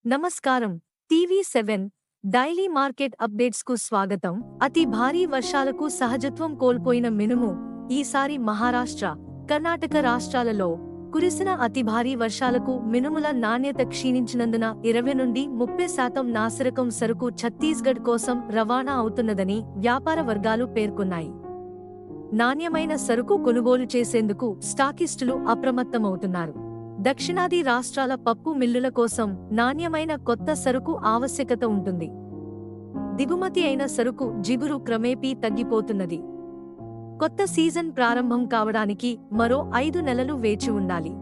నమస్కారం. టీవీ7 daily market updates కు స్వాగతం. అతి భారీ వర్షాలకు సహజత్వం కోల్పోయిన మినుము ఈసారి మహారాష్ట్ర, కర్ణాటక రాష్ట్రాలలో కురిసిన అతి భారీ వర్షాలకు మినుముల నాణ్యత క్షీణించినందున 20 నుండి 30% నాసిరకం సరుకు ఛత్తీస్గఢ్ కోసం రవాణా అవుతున్నదని వ్యాపార వర్గాలు పేర్కొన్నాయి. నాణ్యమైన సరుకు కొనుగోలు చేసేందుకు స్టాకిస్టులు అప్రమత్తమవుతున్నారు. దక్షిణాది రాష్ట్రాల పప్పు మిల్లుల కోసం నాణ్యమైన కొత్త సరుకు ఆవశ్యకత ఉంటుంది. దిగుమతి అయిన సరుకు జిగురు క్రమేపీ తగ్గిపోతున్నది. కొత్త సీజన్ ప్రారంభం కావడానికి మరో 5 నెలలు వేచి ఉండాలి.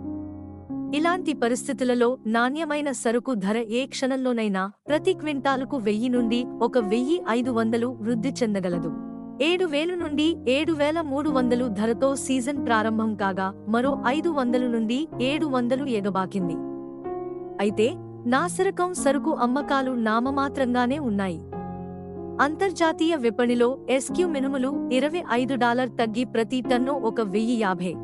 ఇలాంటి పరిస్థితులలో నాణ్యమైన సరుకు ధర ఏ క్షణంలోనైనా ప్రతి క్వింటాలుకు 1000 నుండి 1500 వృద్ధి చెందగలదు. 7000 నుండి 7300 ధరతో సీజన్ ప్రారంభం కాగా మరో 500 నుండి 700 ఎగబాకింది. అయితే నాసిరకం సరుకు అమ్మకాలు నామమాత్రంగానే ఉన్నాయి. అంతర్జాతీయ విపణిలో ఎస్క్యూ మినుములు $25 తగ్గి ప్రతి టన్ను $1050,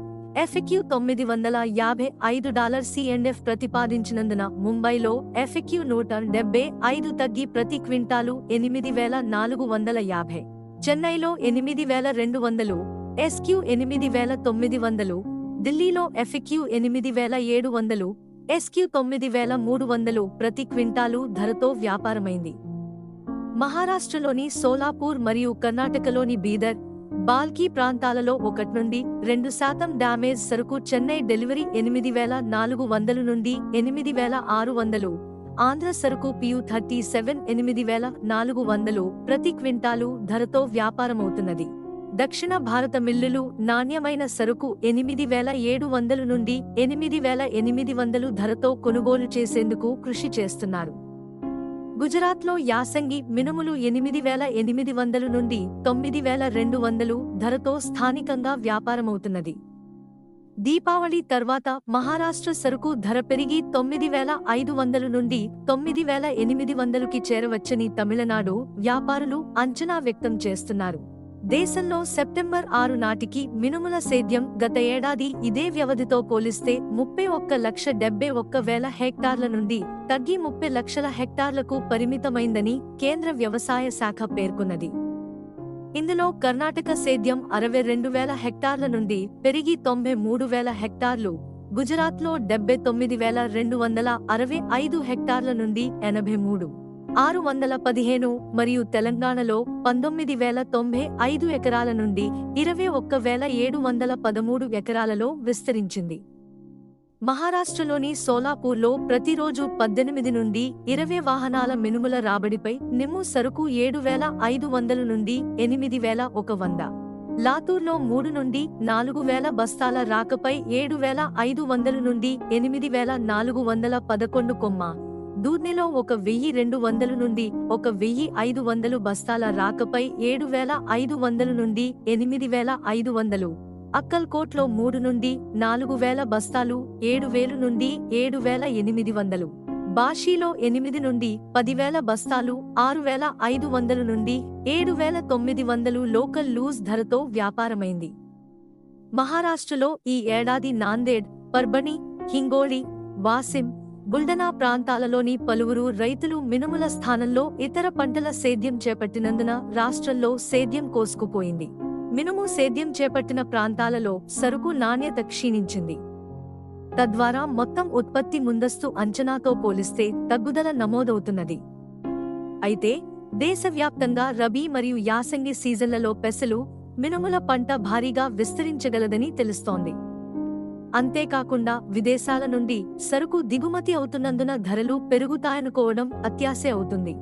ఎఫ్ఎక్యూ $955 C&F ప్రతిపాదించినందున ముంబైలో ఎఫ్ఎక్యూ $175 తగ్గి ప్రతి క్వింటాలు $8450, చెన్నైలో $8200, ఎస్క్యూ $8900, ఢిల్లీలో ఎఫ్ఎక్యూ $8700, ఎస్క్యూ $9300 ప్రతి క్వింటాలు ధరతో వ్యాపారమైంది. మహారాష్ట్రలోని సోలాపూర్ మరియు కర్ణాటకలోని బీదర్, బాల్కీ ప్రాంతాలలో 1 నుండి 2% డ్యామేజ్ సరుకు చెన్నై డెలివరీ 8400 నుండి 8600, ఆంధ్ర సరుకు PU37 8400 ప్రతి క్వింటాలు ధరతో వ్యాపారమవుతున్నది. దక్షిణ భారత మిల్లులు నాణ్యమైన సరుకు 8700 నుండి 8800 ధరతో కొనుగోలు చేసేందుకు కృషి చేస్తున్నారు. గుజరాత్లో యాసంగి మినుములు 8800 నుండి 9200 ధరతో స్థానికంగా వ్యాపారమవుతున్నది. దీపావళి తర్వాత మహారాష్ట్ర సరుకు ధర పెరిగి 9500 నుండి 9800కి చేరవచ్చని తమిళనాడు వ్యాపారులు అంచనా వ్యక్తం చేస్తున్నారు. దేశంలో సెప్టెంబర్ 6 నాటికి మినుముల సేద్యం గత ఏడాది ఇదే వ్యవధితో పోలిస్తే 31,71,000 హెక్టార్ల నుండి తగ్గి 30 లక్షల హెక్టార్లకు పరిమితమైందని కేంద్ర వ్యవసాయ శాఖ పేర్కొన్నది. ఇందులో కర్ణాటక సేద్యం 62,000 హెక్టార్ల నుండి పెరిగి 93,000 హెక్టార్లు, గుజరాత్లో 79,265 హెక్టార్ల నుండి 83,615 మరియు తెలంగాణలో 19,095 ఎకరాల నుండి 21,713 ఎకరాలలో విస్తరించింది. మహారాష్ట్రలోని సోలాపూర్లో ప్రతిరోజు 18 నుండి 20 వాహనాల మినుముల రాబడిపై నిమ్ము సరుకు 7,500 నుండి 8,100, లాతూర్లో 3 నుండి 4,000 బస్తాల రాకపై 7,500 నుండి 8,411 కొమ్మ, దూర్నిలో 1,200 నుండి 1,500 బస్తాల రాకపై 7,500 నుండి 8,500, అక్కల్కోట్లో 3 నుండి 4,000 బస్తాలు 7,000 నుండి 7,800, బాషీలో 8 నుండి 10,000 బస్తాలు 6,500 నుండి 7,900 లోకల్ లూజ్ ధరతో వ్యాపారమైంది. మహారాష్ట్రలో ఈ ఏడాది నాందేడ్, పర్బణి, హింగోళి, వాసిం, బుల్డనా ప్రాంతాలలోని పలువురు రైతులు మినుముల స్థానంలో ఇతర పంటల సేద్యం చేపట్టినందున రాష్ట్రంలో సేద్యం కోసుకుపోయింది. మినుము సేద్యం చేపట్టిన ప్రాంతాలలో సరుకు నాణ్యత క్షీణించింది. తద్వారా మొత్తం ఉత్పత్తి ముందస్తు అంచనాతో పోలిస్తే తగ్గుదల నమోదవుతున్నది. అయితే దేశవ్యాప్తంగా రబీ మరియు యాసంగి సీజన్లలో పెసలు, మినుముల పంట భారీగా విస్తరించగలదని తెలుస్తోంది. అంతేకాకుండా విదేశాల నుండి సరుకు దిగుమతి అవుతున్నందున ధరలు పెరుగుతాయనుకోవడం అత్యాశే అవుతుంది.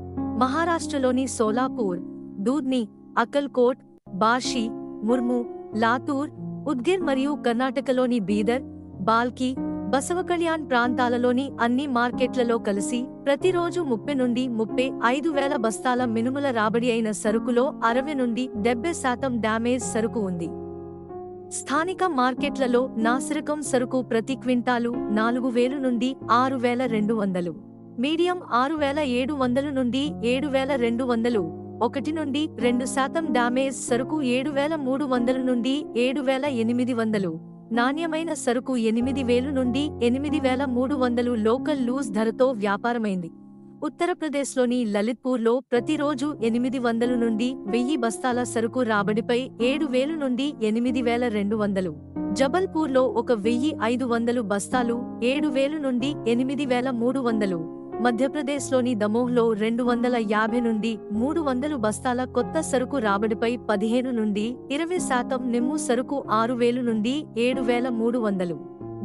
మహారాష్ట్రలోని సోలాపూర్, దూద్ని, అక్కల్కోట్, బార్షి, ముర్ము, లాతూర్, ఉద్గిర్ మరియు కర్ణాటకలోని బీదర్, బాల్కి, బసవకళ్యాణ్ ప్రాంతాలలోని అన్ని మార్కెట్లలో కలిసి ప్రతిరోజు 30 నుండి 35,000 బస్తాల మినుముల రాబడి అయిన సరుకులో 60 నుండి 70% డ్యామేజ్ సరుకు ఉంది. స్థానిక మార్కెట్లలో నాసిరకం సరుకు ప్రతి క్వింటాలు 4,000 నుండి 6,200, మీడియం 6,700 నుండి 7,200, 1 నుండి 2% డ్యామేజ్ సరుకు 7,300 నుండి 7,800, నాణ్యమైన సరుకు 8,000 నుండి 8,300 లోకల్ లూజ్ ధరతో వ్యాపారమైంది. ఉత్తరప్రదేశ్లోని లలిత్పూర్లో ప్రతిరోజు 800 నుండి 1000 బస్తాల సరుకు రాబడిపై 7,000 నుండి 8,200. జబల్పూర్లో 1,500 బస్తాలు 7,000 నుండి 8,300. మధ్యప్రదేశ్లోని దమోహ్లో 250 నుండి 300 బస్తాల కొత్త సరుకు రాబడిపై 15 నుండి 20% నిమ్ము సరుకు 6,000 నుండి 7,300.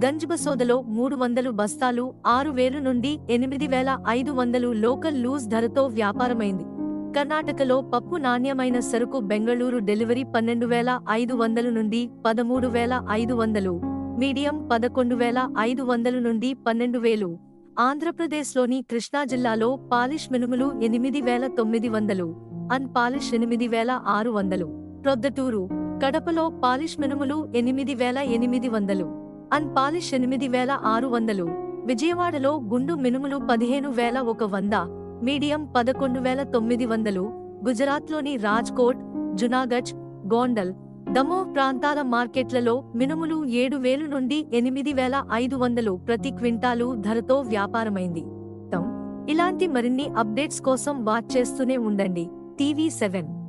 గంజ్బసోదలో 300 బస్తాలు 6,000 నుండి 8,500 లోకల్ లూజ్ ధరతో వ్యాపారమైంది. కర్ణాటకలో పప్పు నాణ్యమైన సరుకు బెంగళూరు డెలివరీ 12,500 నుండి 13,500, మీడియం 11,500 నుండి 12,000. ఆంధ్రప్రదేశ్లోని కృష్ణా జిల్లాలో పాలిష్ మినుములు 8,900, అన్ పాలిష్ 8,600. ప్రొద్దటూరు, కడపలో పాలిష్ మినుములు 8,800, అన్ పాలిష్ 8,600. విజయవాడలో గుండు మినుములు 15,100, మీడియం 11,900. గుజరాత్లోని రాజ్కోట్, జునాగఢ్, గోండల్, దమోహ్ ప్రాంతాల మార్కెట్లలో మినుములు 7,000 నుండి 8,500 ప్రతి క్వింటాలు ధరతో వ్యాపారమైంది. ఇలాంటి మరిన్ని అప్డేట్స్ కోసం వాచ్ చేస్తూనే ఉండండి టీవీ7.